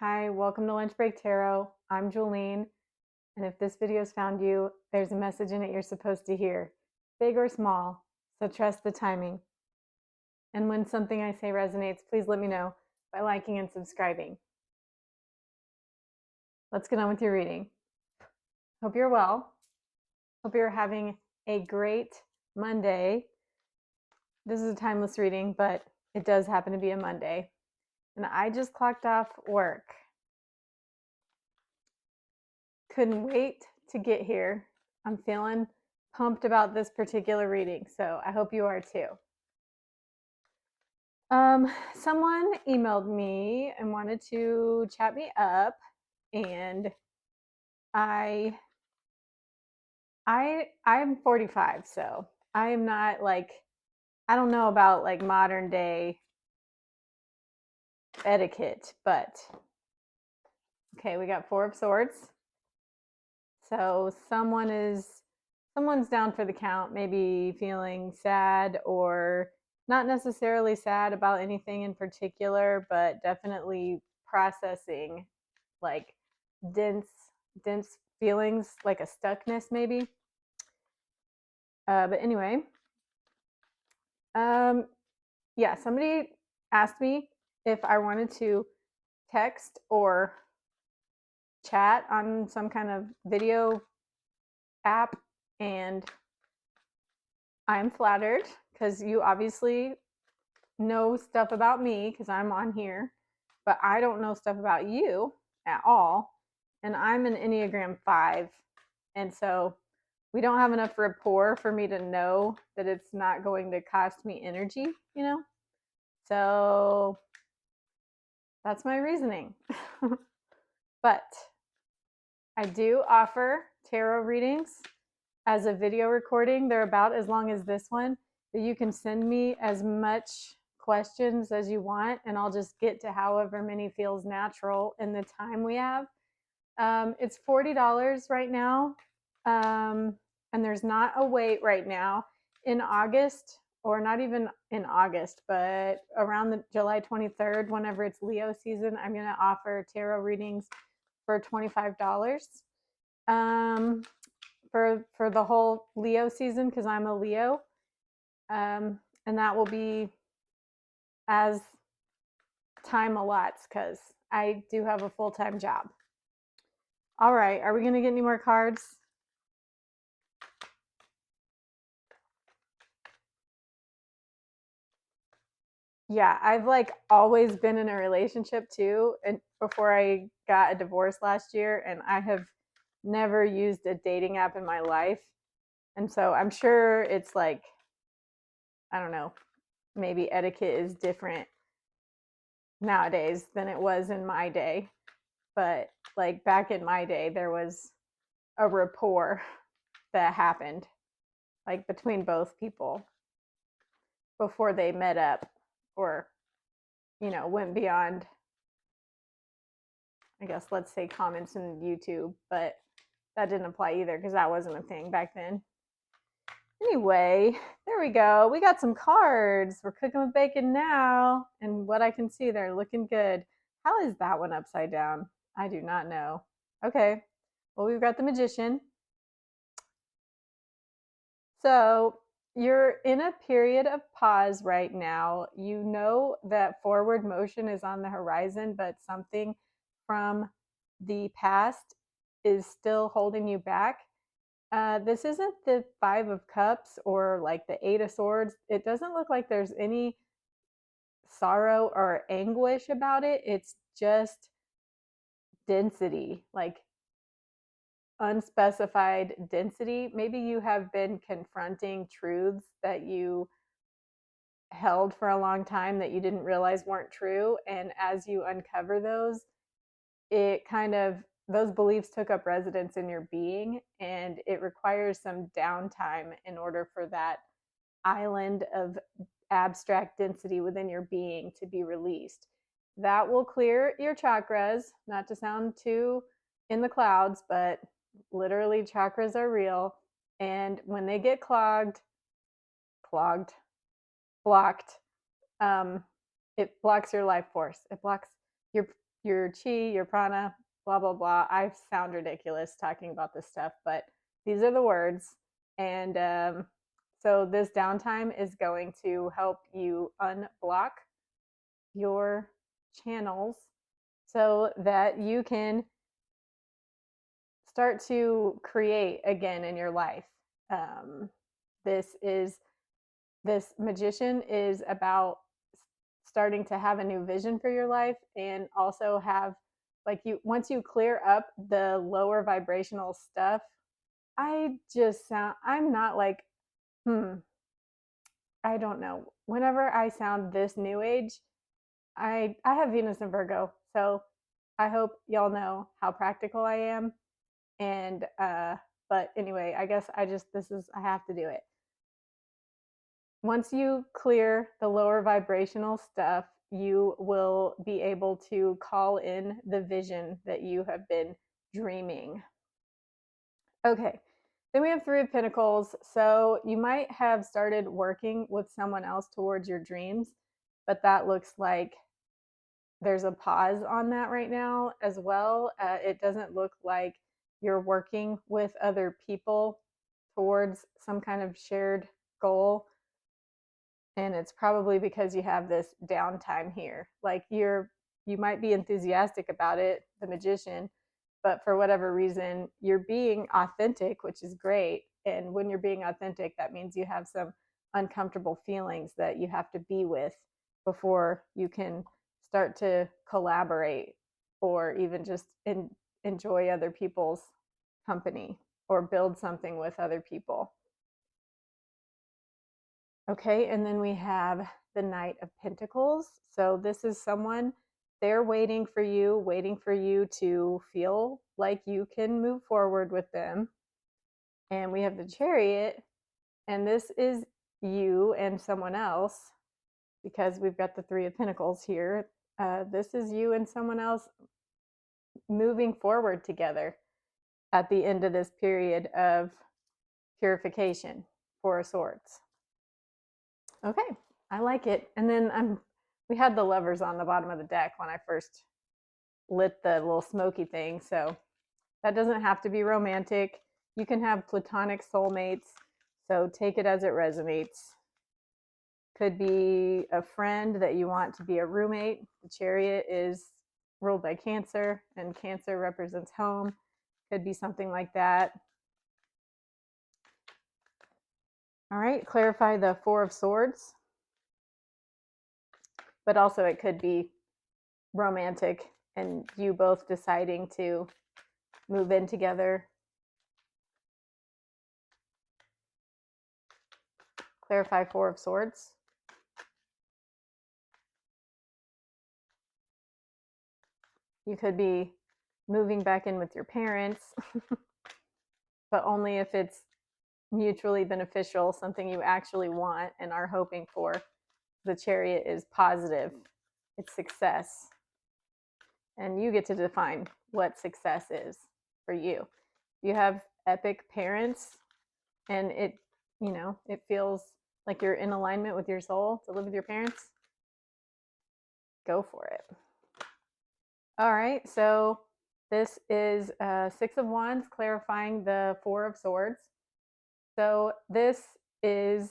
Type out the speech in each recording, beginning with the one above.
Hi, welcome to Lunch Break Tarot. I'm Jolene, and if this video's found you, there's a message in it you're supposed to hear, big or small, so trust the timing. And when something I say resonates, please let me know by liking and subscribing. Let's get on with your reading. Hope you're well. Hope you're having a great Monday. This is a timeless reading, but it does happen to be a Monday. And I just clocked off work. Couldn't wait to get here. I'm feeling pumped about this particular reading, so I hope you are too. Someone emailed me and wanted to chat me up, and I'm 45, so I am not like, I don't know about like modern day etiquette, but okay, we got Four of Swords. So someone's down for the count, maybe feeling sad or not necessarily sad about anything in particular, but definitely processing like dense dense feelings, like a stuckness maybe. But anyway, yeah, somebody asked me if I wanted to text or chat on some kind of video app, and I'm flattered because you obviously know stuff about me because I'm on here, but I don't know stuff about you at all. And I'm an Enneagram 5. And so we don't have enough rapport for me to know that it's not going to cost me energy, you know? So that's my reasoning. But I do offer tarot readings as a video recording. They're about as long as this one, but you can send me as much questions as you want, and I'll just get to however many feels natural in the time we have. It's $40 right now, and there's not a wait right now. In August, or not even in August, but around the July 23rd, whenever it's Leo season, I'm going to offer tarot readings for $25. Um, for the whole Leo season, because I'm a Leo, and that will be as time allots, because I do have a full-time job. All right, are we going to get any more cards? Yeah, I've like always been in a relationship too, and before I got a divorce last year, and I have never used a dating app in my life. And so I'm sure it's like, I don't know, maybe etiquette is different nowadays than it was in my day. But like back in my day, there was a rapport that happened like between both people before they met up or, went beyond, I guess, let's say comments in YouTube. But that didn't apply either because that wasn't a thing back then. Anyway, there we go. We got some cards. We're cooking with bacon now. And what I can see, they're looking good. How is that one upside down? I do not know. Okay. Well, we've got the Magician. So you're in a period of pause right now. You know that forward motion is on the horizon, but something from the past is still holding you back. This isn't the Five of Cups or like the Eight of Swords. It doesn't look like there's any sorrow or anguish about it. It's just density, like unspecified density. Maybe you have been confronting truths that you held for a long time that you didn't realize weren't true. And as you uncover those, it kind of, those beliefs took up residence in your being, and it requires some downtime in order for that island of abstract density within your being to be released. That will clear your chakras, not to sound too in the clouds, but literally chakras are real. And when they get blocked, it blocks your life force. It blocks your your chi, your prana, blah, blah, blah. I sound ridiculous talking about this stuff, but these are the words. And so this downtime is going to help you unblock your channels so that you can start to create again in your life. Um, this is this magician is about starting to have a new vision for your life and also have like you once you clear up the lower vibrational stuff. I'm not like I don't know. Whenever I sound this new age, I have Venus in Virgo, so I hope y'all know how practical I am. And but anyway, I guess I have to do it. Once you clear the lower vibrational stuff, you will be able to call in the vision that you have been dreaming. Okay, then we have Three of Pentacles. So you might have started working with someone else towards your dreams, but that looks like there's a pause on that right now as well. It doesn't look like you're working with other people towards some kind of shared goal. And it's probably because you have this downtime here. Like you might be enthusiastic about it, the magician, but for whatever reason, you're being authentic, which is great. And when you're being authentic, that means you have some uncomfortable feelings that you have to be with before you can start to collaborate or even just enjoy other people's company or build something with other people. Okay, and then we have the Knight of Pentacles. So this is someone, they're waiting for you to feel like you can move forward with them. And we have the Chariot, and this is you and someone else because we've got the Three of Pentacles here. This is you and someone else moving forward together at the end of this period of purification, Four of Swords. Okay, I like it. And then we had the lovers on the bottom of the deck when I first lit the little smoky thing. So that doesn't have to be romantic. You can have platonic soulmates. So take it as it resonates. Could be a friend that you want to be a roommate. The Chariot is ruled by Cancer, and Cancer represents home. Could be something like that. All right, clarify the Four of Swords. But also it could be romantic and you both deciding to move in together. Clarify Four of Swords. You could be moving back in with your parents, but only if it's mutually beneficial, something you actually want and are hoping for. The Chariot is positive. It's success. And you get to define what success is for you. You have epic parents and it feels like you're in alignment with your soul to live with your parents. Go for it. All right, so this is Six of Wands, clarifying the Four of Swords. So this is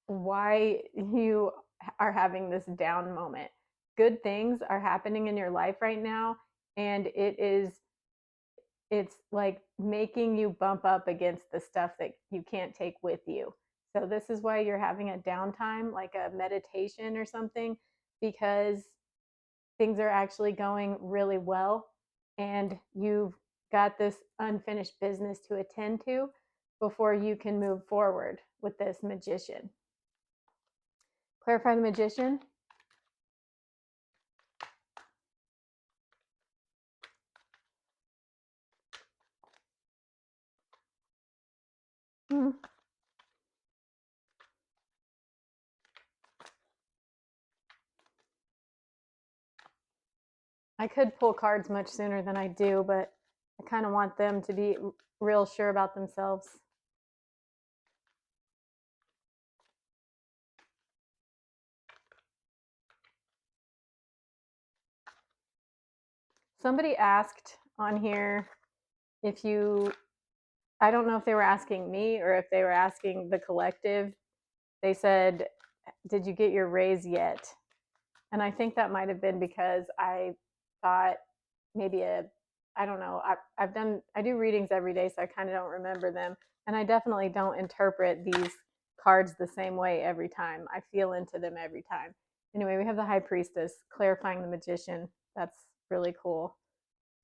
why you are having this down moment. Good things are happening in your life right now, and it's like making you bump up against the stuff that you can't take with you. So this is why you're having a downtime, like a meditation or something, because things are actually going really well and you've got this unfinished business to attend to before you can move forward with this magician. Clarify the magician. I could pull cards much sooner than I do, but I kind of want them to be real sure about themselves. Somebody asked on here if you, I don't know if they were asking me or if they were asking the collective. They said, did you get your raise yet? And I think that might have been because I thought maybe I don't know. I do readings every day, so I kind of don't remember them. And I definitely don't interpret these cards the same way every time. I feel into them every time. Anyway, we have the High Priestess clarifying the Magician. That's really cool.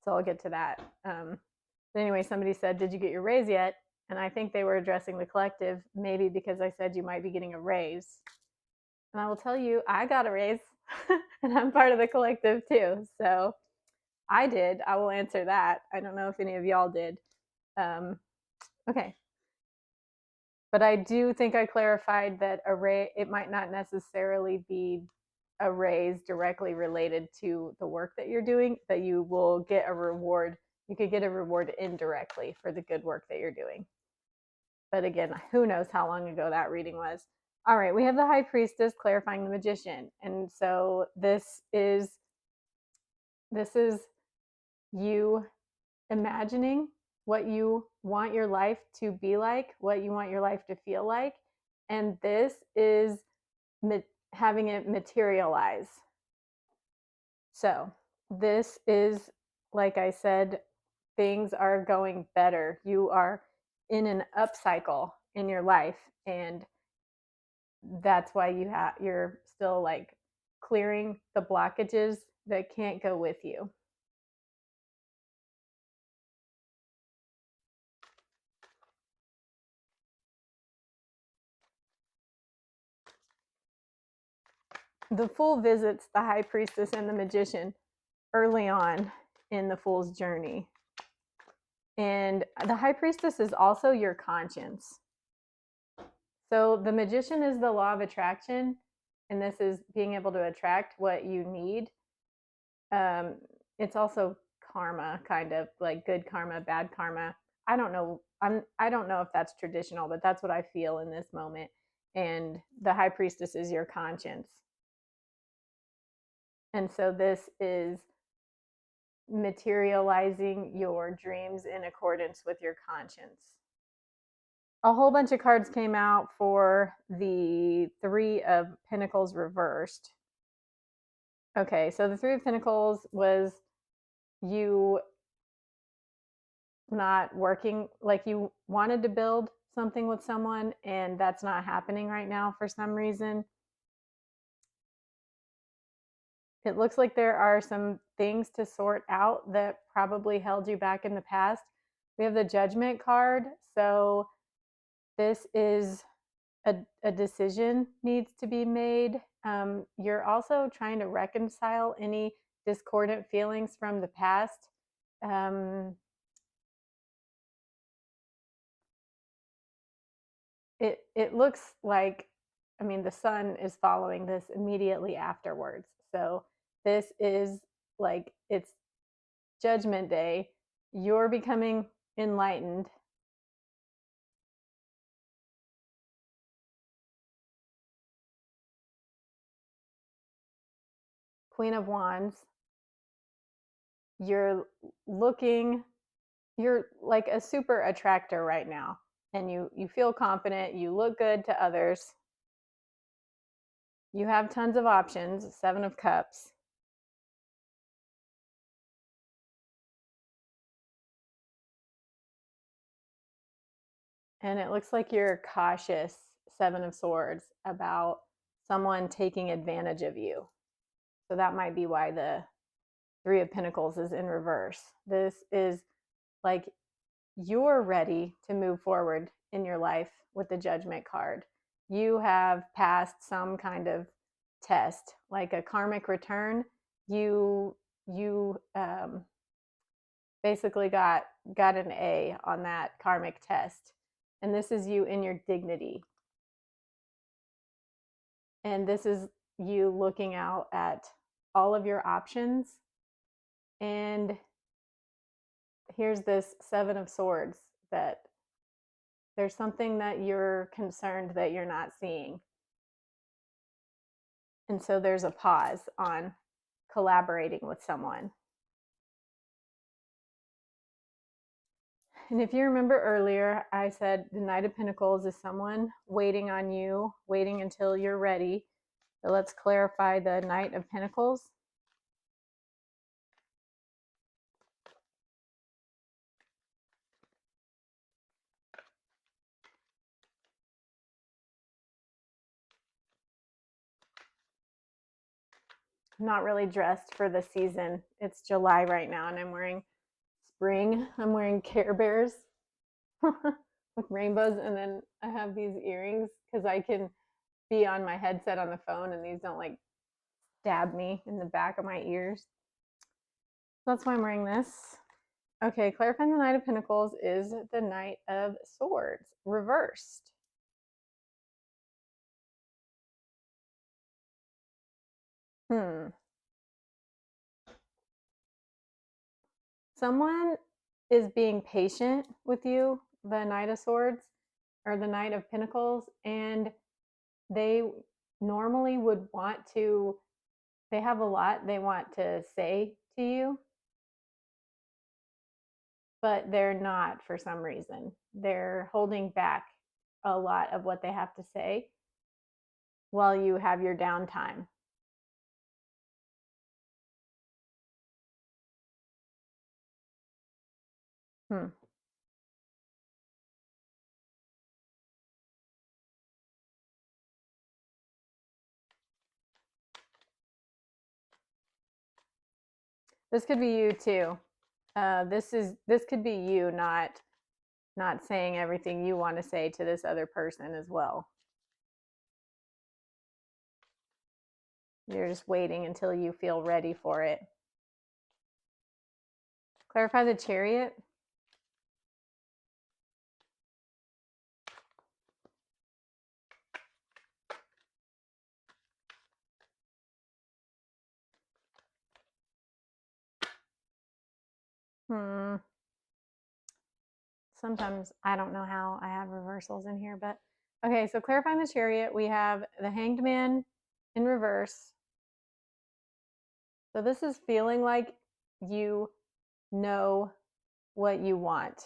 So I'll get to that. But anyway, somebody said, did you get your raise yet? And I think they were addressing the collective, maybe because I said you might be getting a raise. And I will tell you, I got a raise and I'm part of the collective too. So I did. I will answer that. I don't know if any of y'all did. Okay. But I do think I clarified that it might not necessarily be a raise directly related to the work that you're doing, that you will get a reward. You could get a reward indirectly for the good work that you're doing. But again, who knows how long ago that reading was. All right, we have the High Priestess clarifying the Magician. And so this is you imagining what you want your life to be like, what you want your life to feel like. And this is having it materialize. So, this is, like I said, things are going better. You are in an up cycle in your life. And that's why you're still like clearing the blockages that can't go with you. The Fool visits the High Priestess and the Magician early on in the Fool's journey. And the High Priestess is also your conscience. So the Magician is the law of attraction, and this is being able to attract what you need. It's also karma, kind of like good karma, bad karma. I don't know. I don't know if that's traditional, but that's what I feel in this moment. And the High Priestess is your conscience. And so this is materializing your dreams in accordance with your conscience. A whole bunch of cards came out for the Three of Pentacles reversed. Okay, so the Three of Pentacles was you not working, like you wanted to build something with someone and that's not happening right now for some reason. It looks like there are some things to sort out that probably held you back in the past. We have the Judgment card. So this is a decision needs to be made. You're also trying to reconcile any discordant feelings from the past. It looks like, I mean, the sun is following this immediately afterwards. So this is like, it's Judgment Day. You're becoming enlightened. Queen of Wands. You're looking, you're like a super attractor right now. And you feel confident, you look good to others. You have tons of options. Seven of Cups. And it looks like you're cautious, Seven of Swords, about someone taking advantage of you. So that might be why the Three of Pentacles is in reverse. This is like you're ready to move forward in your life with the Judgment card. You have passed some kind of test, like a karmic return. You basically got an A on that karmic test. And this is you in your dignity. And this is you looking out at all of your options. And here's this Seven of Swords, that there's something that you're concerned that you're not seeing. And so there's a pause on collaborating with someone. And if you remember earlier, I said the Knight of Pentacles is someone waiting on you, waiting until you're ready. So let's clarify the Knight of Pentacles. I'm not really dressed for the season. It's July right now, and I'm wearing spring. I'm wearing Care Bears with rainbows, and then I have these earrings because I can be on my headset on the phone, and these don't like stab me in the back of my ears. So that's why I'm wearing this. Okay, clarifying the Knight of Pentacles is the Knight of Swords reversed. Someone is being patient with you, the Knight of Swords or the Knight of Pentacles, and they normally would want to, they have a lot they want to say to you, but they're not for some reason. They're holding back a lot of what they have to say while you have your downtime. Hmm. This could be you too. This could be you not saying everything you want to say to this other person as well. You're just waiting until you feel ready for it. Clarify the Chariot. Sometimes I don't know how I have reversals in here, but okay, so clarifying the Chariot, we have the Hanged Man in reverse. So this is feeling like you know what you want.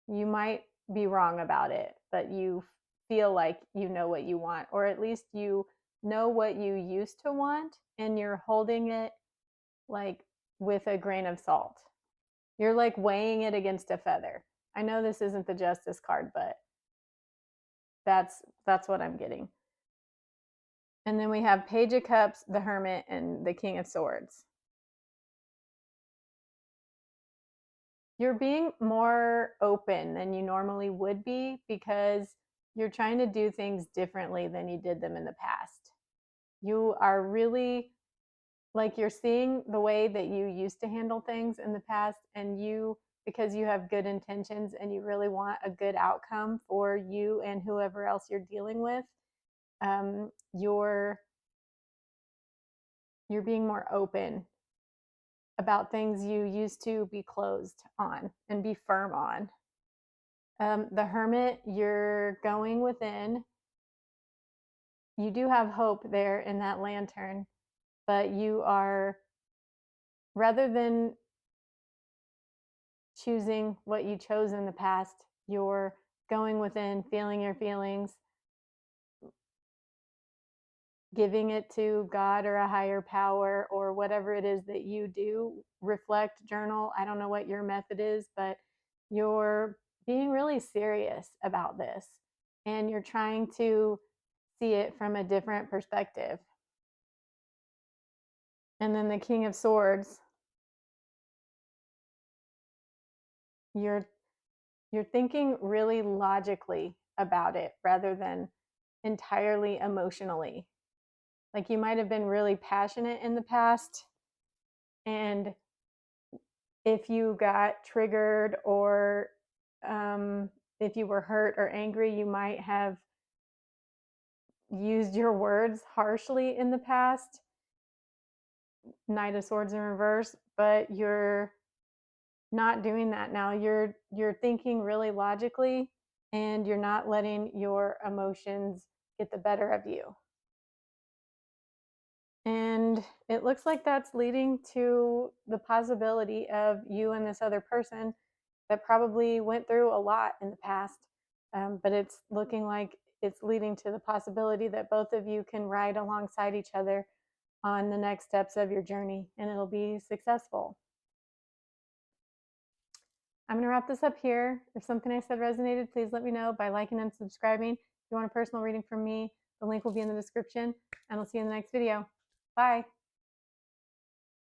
You might be wrong about it, but you feel like you know what you want, or at least you know what you used to want, and you're holding it like with a grain of salt. You're like weighing it against a feather. I know this isn't the Justice card, but that's what I'm getting. And then we have Page of Cups, the Hermit, and the King of Swords. You're being more open than you normally would be because you're trying to do things differently than you did them in the past. You are really like you're seeing the way that you used to handle things in the past, and you, because you have good intentions and you really want a good outcome for you and whoever else you're dealing with, you're being more open about things you used to be closed on and be firm on. The Hermit, you're going within. You do have hope there in that lantern, but you are, rather than choosing what you chose in the past, you're going within, feeling your feelings, giving it to God or a higher power or whatever it is that you do. Reflect, journal. I don't know what your method is, but you're being really serious about this and you're trying to see it from a different perspective. And then the King of Swords, you're thinking really logically about it rather than entirely emotionally. Like you might have been really passionate in the past, and if you got triggered or if you were hurt or angry, you might have used your words harshly in the past. Knight of Swords in reverse, but you're not doing that now. You're thinking really logically, and you're not letting your emotions get the better of you. And it looks like that's leading to the possibility of you and this other person that probably went through a lot in the past, but it's looking like it's leading to the possibility that both of you can ride alongside each other on the next steps of your journey, and it'll be successful. I'm going to wrap this up here. If something I said resonated, please let me know by liking and subscribing. If you want a personal reading from me, the link will be in the description, and I'll see you in the next video. Bye.